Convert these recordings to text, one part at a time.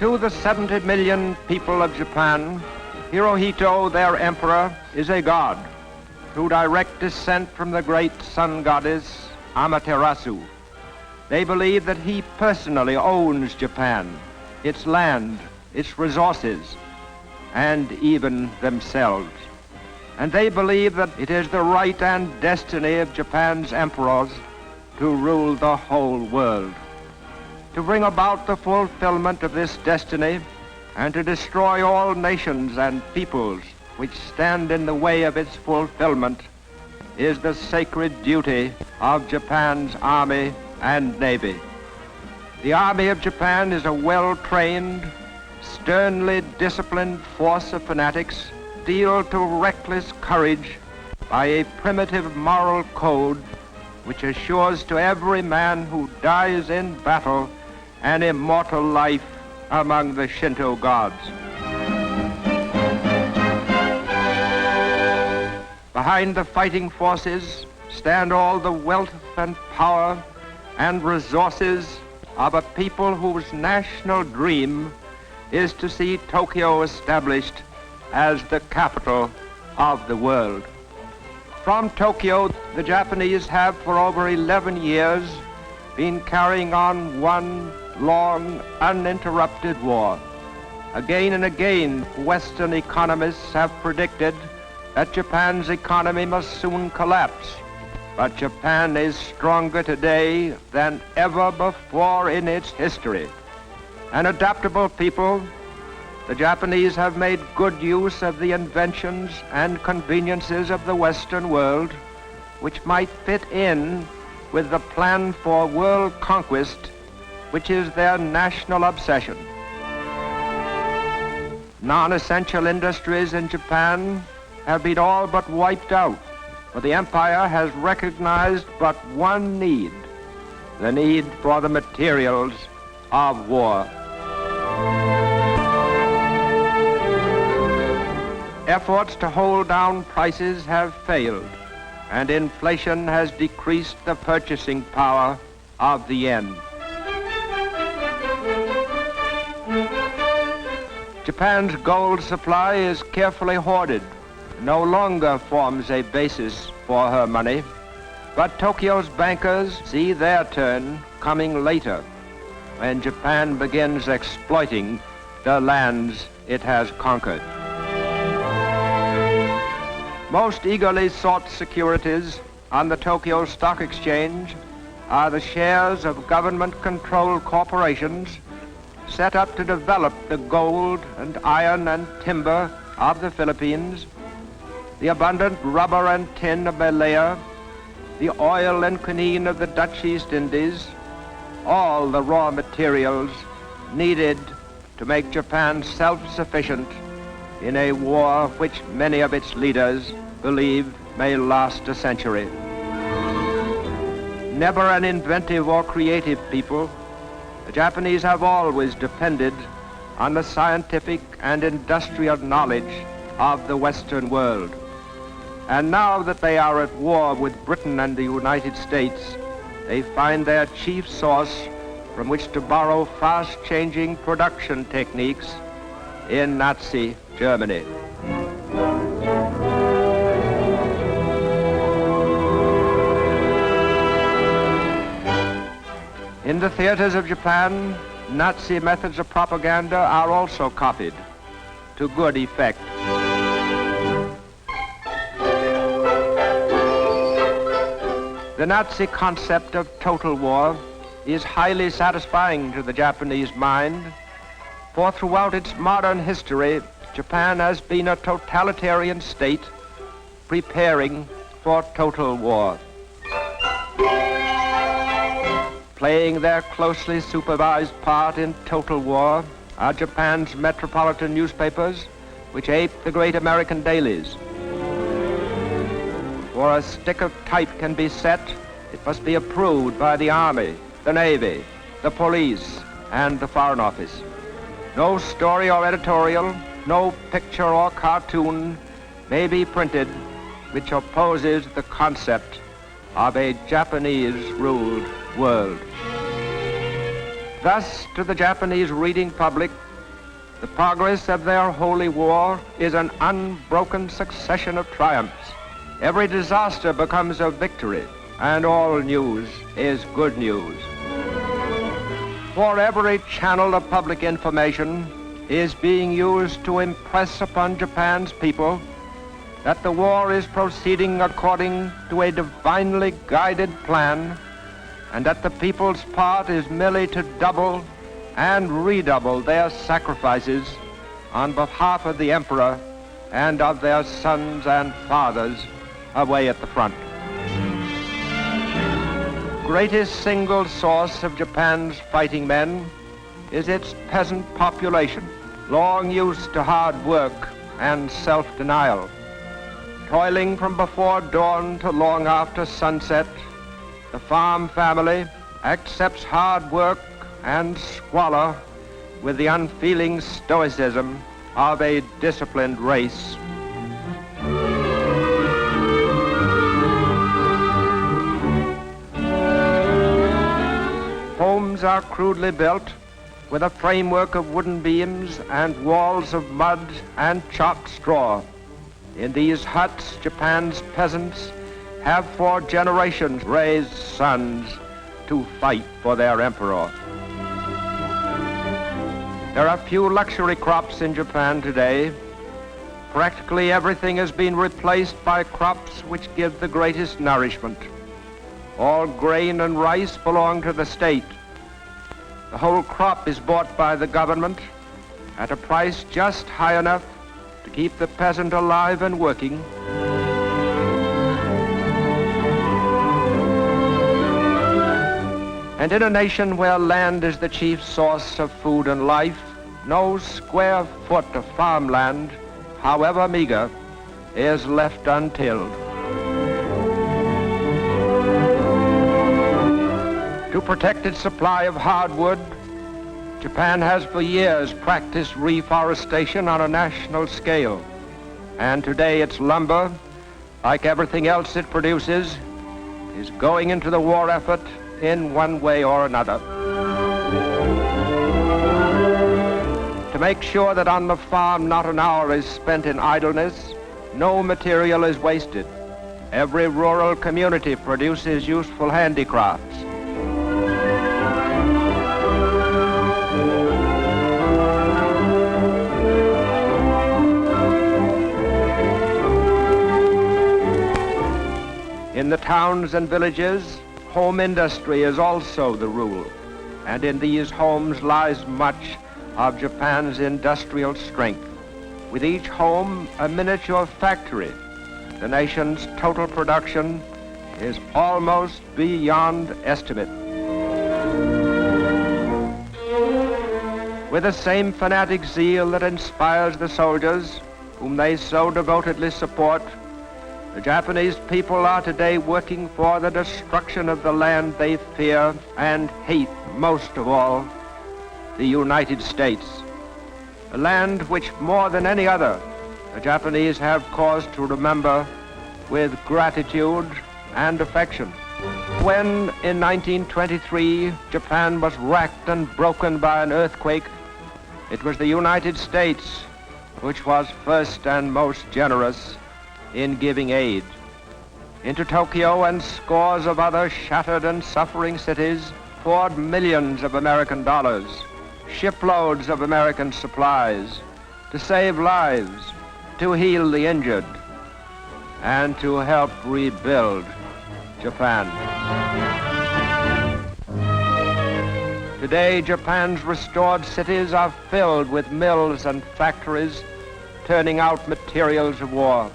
To the 70 million people of Japan, Hirohito, their emperor, is a god, through direct descent from the great sun goddess Amaterasu. They believe that he personally owns Japan, its land, its resources, and even themselves. And they believe that it is the right and destiny of Japan's emperors to rule the whole world. To bring about the fulfillment of this destiny and to destroy all nations and peoples which stand in the way of its fulfillment is the sacred duty of Japan's Army and Navy. The Army of Japan is a well-trained, sternly disciplined force of fanatics steeled to reckless courage by a primitive moral code which assures to every man who dies in battle an immortal life among the Shinto gods. Behind the fighting forces stand all the wealth and power and resources of a people whose national dream is to see Tokyo established as the capital of the world. From Tokyo, the Japanese have for over 11 years been carrying on one long, uninterrupted war. Again and again, Western economists have predicted that Japan's economy must soon collapse. But Japan is stronger today than ever before in its history. An adaptable people, the Japanese have made good use of the inventions and conveniences of the Western world, which might fit in with the plan for world conquest, which is their national obsession. Non-essential industries in Japan have been all but wiped out, for the empire has recognized but one need, the need for the materials of war. Efforts to hold down prices have failed, and inflation has decreased the purchasing power of the yen. Japan's gold supply is carefully hoarded, no longer forms a basis for her money, but Tokyo's bankers see their turn coming later, when Japan begins exploiting the lands it has conquered. Most eagerly sought securities on the Tokyo Stock Exchange are the shares of government-controlled corporations set up to develop the gold and iron and timber of the Philippines, the abundant rubber and tin of Malaya, the oil and quinine of the Dutch East Indies, all the raw materials needed to make Japan self-sufficient in a war which many of its leaders believe may last a century. Never an inventive or creative people, the Japanese have always depended on the scientific and industrial knowledge of the Western world. And now that they are at war with Britain and the United States, they find their chief source from which to borrow fast-changing production techniques in Nazi Germany. In the theaters of Japan, Nazi methods of propaganda are also copied to good effect. The Nazi concept of total war is highly satisfying to the Japanese mind, for throughout its modern history, Japan has been a totalitarian state preparing for total war. Playing their closely supervised part in total war are Japan's metropolitan newspapers, which ape the great American dailies. Before a stick of type can be set, it must be approved by the Army, the Navy, the police, and the Foreign Office. No story or editorial, no picture or cartoon may be printed which opposes the concept of a Japanese-ruled world. Thus, to the Japanese reading public, The progress of their holy war is an unbroken succession of triumphs. Every disaster becomes a victory, and all news is good news. For every channel of public information is being used to impress upon Japan's people that the war is proceeding according to a divinely guided plan, and that the people's part is merely to double and redouble their sacrifices on behalf of the emperor and of their sons and fathers away at the front. Greatest single source of Japan's fighting men is its peasant population, long used to hard work and self-denial. Toiling from before dawn to long after sunset, the farm family accepts hard work and squalor with the unfeeling stoicism of a disciplined race. Homes are crudely built with a framework of wooden beams and walls of mud and chopped straw. In these huts, Japan's peasants have for generations raised sons to fight for their emperor. There are few luxury crops in Japan today. Practically everything has been replaced by crops which give the greatest nourishment. All grain and rice belong to the state. The whole crop is bought by the government at a price just high enough to keep the peasant alive and working. And in a nation where land is the chief source of food and life, no square foot of farmland, however meager, is left untilled. To protect its supply of hardwood, Japan has for years practiced reforestation on a national scale. And today its lumber, like everything else it produces, is going into the war effort in one way or another. To make sure that on the farm not an hour is spent in idleness, no material is wasted. Every rural community produces useful handicrafts. In the towns and villages, home industry is also the rule, and in these homes lies much of Japan's industrial strength. With each home a miniature factory, the nation's total production is almost beyond estimate. With the same fanatic zeal that inspires the soldiers, whom they so devotedly support, the Japanese people are today working for the destruction of the land they fear and hate most of all, the United States, a land which more than any other the Japanese have cause to remember with gratitude and affection. When in 1923 Japan was racked and broken by an earthquake, it was the United States which was first and most generous in giving aid. Into Tokyo and scores of other shattered and suffering cities poured millions of American dollars, shiploads of American supplies, to save lives, to heal the injured, and to help rebuild Japan. Today, Japan's restored cities are filled with mills and factories turning out materials of war.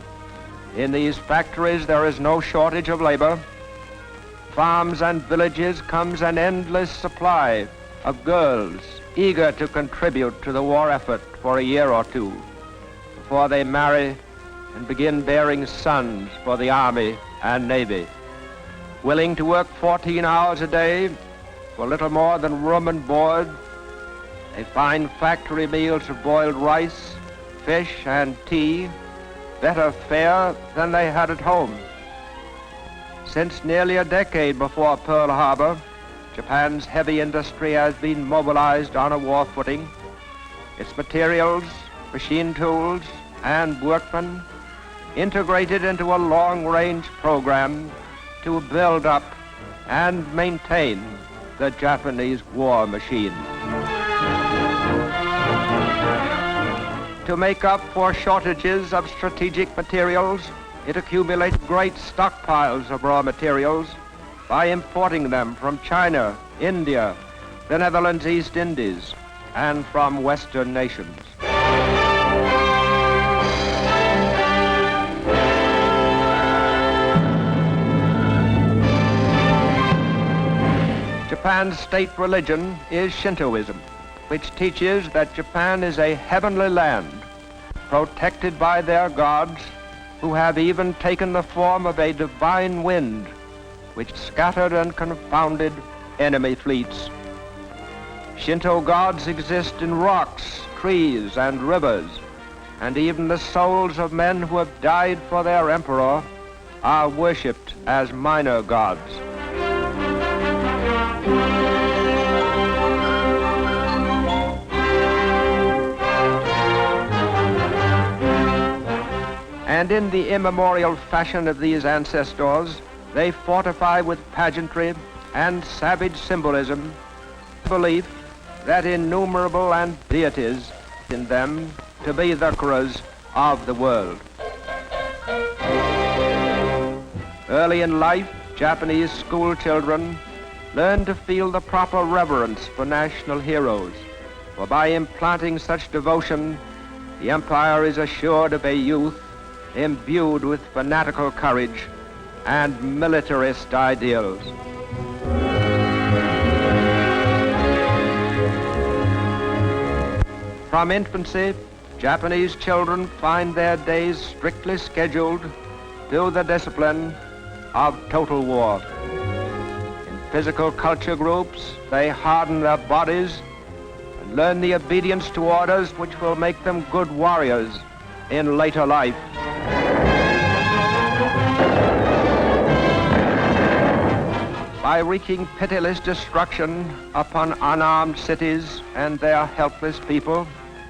In these factories, there is no shortage of labor. Farms and villages comes an endless supply of girls eager to contribute to the war effort for a year or two before they marry and begin bearing sons for the Army and Navy. Willing to work 14 hours a day for little more than room and board, they find factory meals of boiled rice, fish, and tea better fare than they had at home. Since nearly a decade before Pearl Harbor, Japan's heavy industry has been mobilized on a war footing. its materials, machine tools, and workmen integrated into a long-range program to build up and maintain the Japanese war machine. To make up for shortages of strategic materials, it accumulated great stockpiles of raw materials by importing them from China, India, the Netherlands East Indies, and from Western nations. Japan's state religion is Shintoism, which teaches that Japan is a heavenly land, protected by their gods, who have even taken the form of a divine wind, which scattered and confounded enemy fleets. Shinto gods exist in rocks, trees, and rivers, and even the souls of men who have died for their emperor are worshipped as minor gods. And in the immemorial fashion of these ancestors, they fortify with pageantry and savage symbolism the belief that innumerable and deities in them to be the conquerors of the world. Early in life, Japanese school children learn to feel the proper reverence for national heroes, for by implanting such devotion, the empire is assured of a youth imbued with fanatical courage and militarist ideals. From infancy, Japanese children find their days strictly scheduled to the discipline of total war. In physical culture groups, they harden their bodies and learn the obedience to orders which will make them good warriors in later life. By wreaking pitiless destruction upon unarmed cities and their helpless people,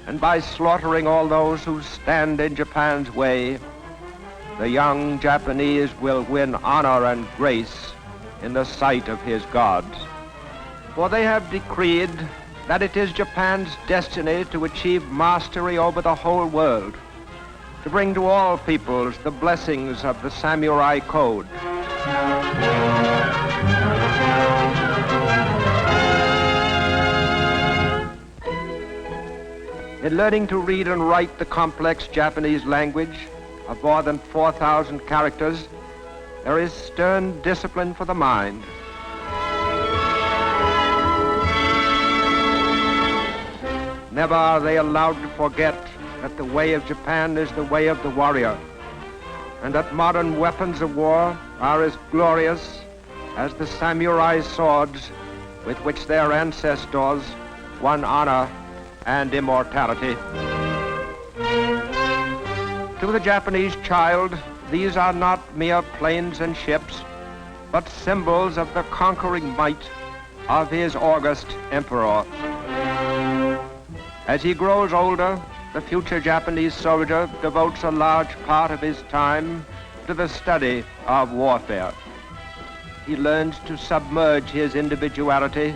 and by slaughtering all those who stand in Japan's way, the young Japanese will win honor and grace in the sight of his gods. For they have decreed that it is Japan's destiny to achieve mastery over the whole world, to bring to all peoples the blessings of the samurai code. In learning to read and write the complex Japanese language of more than 4,000 characters, there is stern discipline for the mind. Never are they allowed to forget that the way of Japan is the way of the warrior, and that modern weapons of war are as glorious as the samurai swords with which their ancestors won honor and immortality. To the Japanese child, these are not mere planes and ships, but symbols of the conquering might of his august emperor. As he grows older, the future Japanese soldier devotes a large part of his time to the study of warfare. He learns to submerge his individuality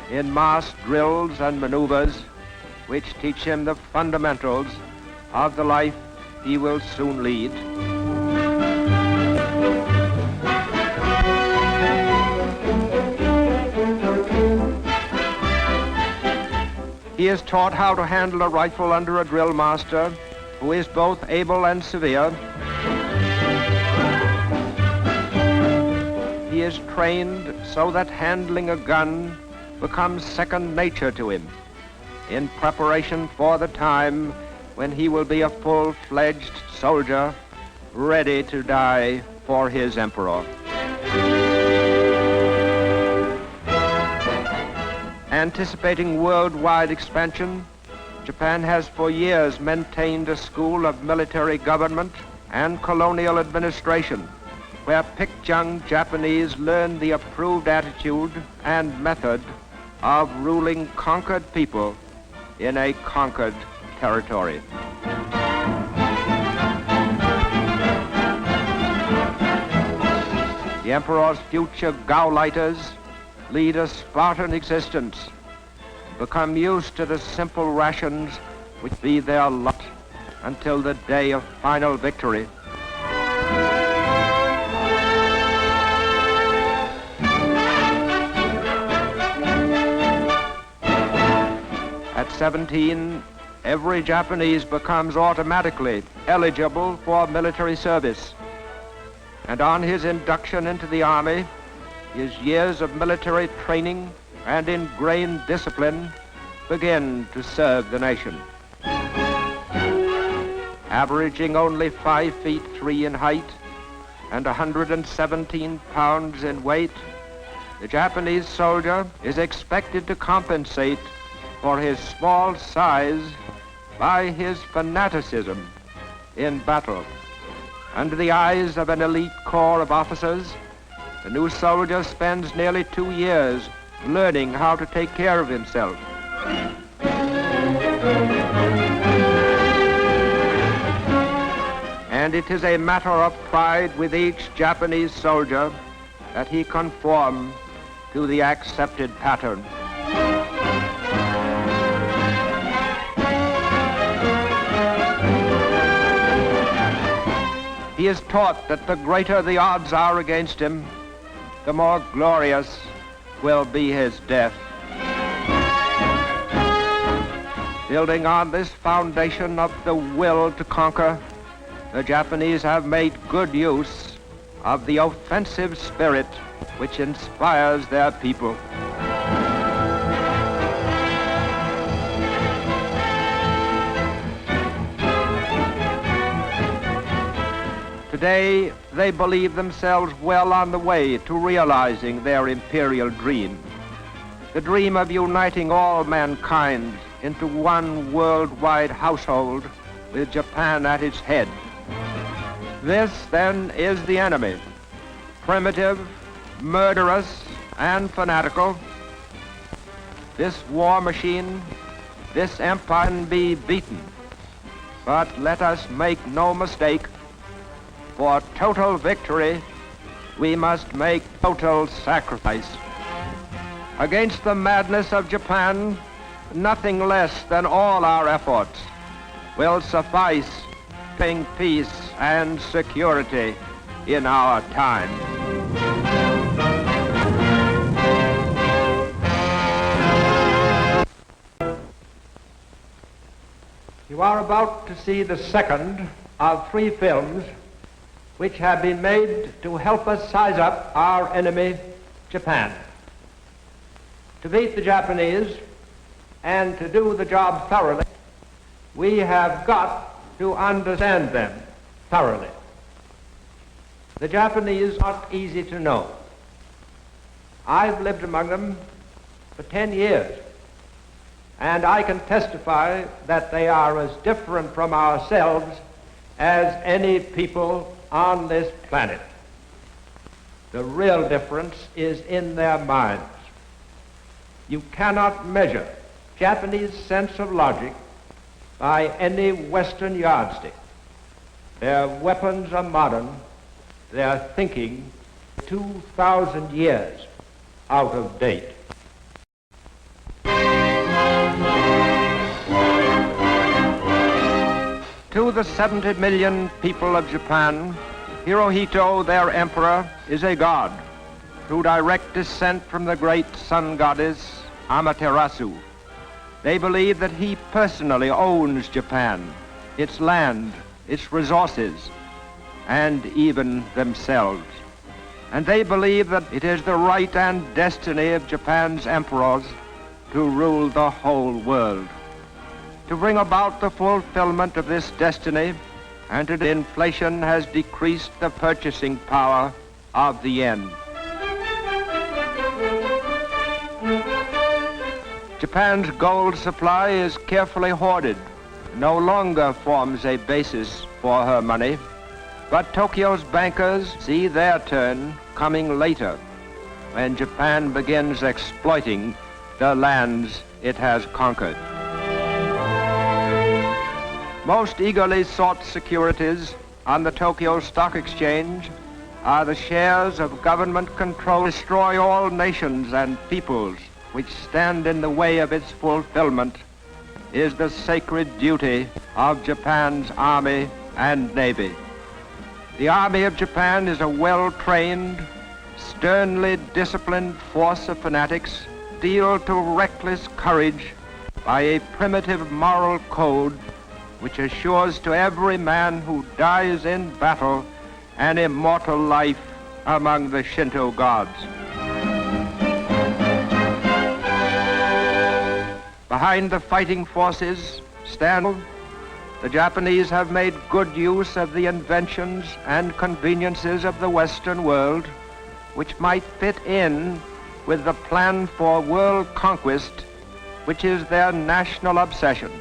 in mass drills and maneuvers which teach him the fundamentals of the life he will soon lead. He is taught how to handle a rifle under a drill master who is both able and severe. He is trained so that handling a gun becomes second nature to him, in preparation for the time when he will be a full-fledged soldier ready to die for his emperor. Anticipating worldwide expansion, Japan has for years maintained a school of military government and colonial administration, where picked young Japanese learn the approved attitude and method of ruling conquered people in a conquered territory. The Emperor's future Gauleiters lead a Spartan existence, become used to the simple rations which be their lot until the day of final victory. At 17, every Japanese becomes automatically eligible for military service. And on his induction into the army, his years of military training and ingrained discipline begin to serve the nation. Averaging only 5 feet 3 in height and 117 pounds in weight, the Japanese soldier is expected to compensate for his small size by his fanaticism in battle. Under the eyes of an elite corps of officers, the new soldier spends nearly 2 years learning how to take care of himself. And it is a matter of pride with each Japanese soldier that he conform to the accepted pattern. He is taught that the greater the odds are against him, the more glorious will be his death. Building on this foundation of the will to conquer, the Japanese have made good use of the offensive spirit which inspires their people. Today, they believe themselves well on the way to realizing their imperial dream, the dream of uniting all mankind into one worldwide household with Japan at its head. This, then, is the enemy, primitive, murderous, and fanatical. This war machine, this empire can be beaten. But let us make no mistake, for total victory, we must make total sacrifice. Against the madness of Japan, nothing less than all our efforts will suffice to bring peace and security in our time. You are about to see the second of 3 films which have been made to help us size up our enemy, Japan. To beat the Japanese and to do the job thoroughly, we have got to understand them thoroughly. The Japanese are not easy to know. I've lived among them for 10 years, and I can testify that they are as different from ourselves as any people on this planet. The real difference is in their minds. You cannot measure Japanese sense of logic by any Western yardstick. Their weapons are modern, their thinking 2,000 years out of date. To the 70 million people of Japan, Hirohito, their emperor, is a god, through direct descent from the great sun goddess Amaterasu. They believe that he personally owns Japan, its land, its resources, and even themselves. And they believe that it is the right and destiny of Japan's emperors to rule the whole world. To bring about the fulfillment of this destiny, and inflation has decreased the purchasing power of the yen. Japan's gold supply is carefully hoarded, no longer forms a basis for her money, but Tokyo's bankers see their turn coming later, when Japan begins exploiting the lands it has conquered. most eagerly sought securities on the Tokyo Stock Exchange are the shares of government control destroy all nations and peoples which stand in the way of its fulfillment is the sacred duty of Japan's Army and Navy. The Army of Japan is a well-trained, sternly disciplined force of fanatics steeled to reckless courage by a primitive moral code which assures to every man who dies in battle an immortal life among the Shinto gods. Behind the fighting forces stand the Japanese have made good use of the inventions and conveniences of the Western world, which might fit in with the plan for world conquest, which is their national obsession.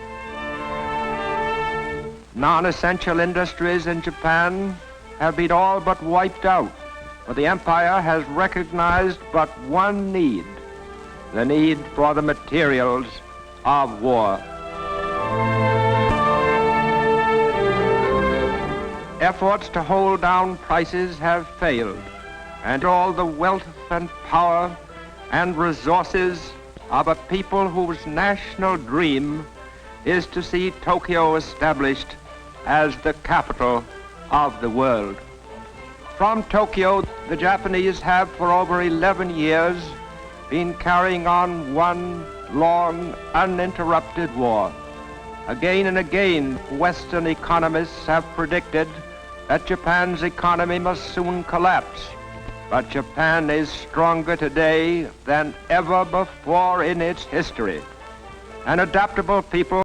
Non-essential industries in Japan have been all but wiped out, for the empire has recognized but one need, the need for the materials of war. Efforts to hold down prices have failed, and all the wealth and power and resources of a people whose national dream is to see Tokyo established as the capital of the world. From Tokyo, the Japanese have for over 11 years been carrying on one long, uninterrupted war. Again and again, Western economists have predicted that Japan's economy must soon collapse. But Japan is stronger today than ever before in its history. An adaptable people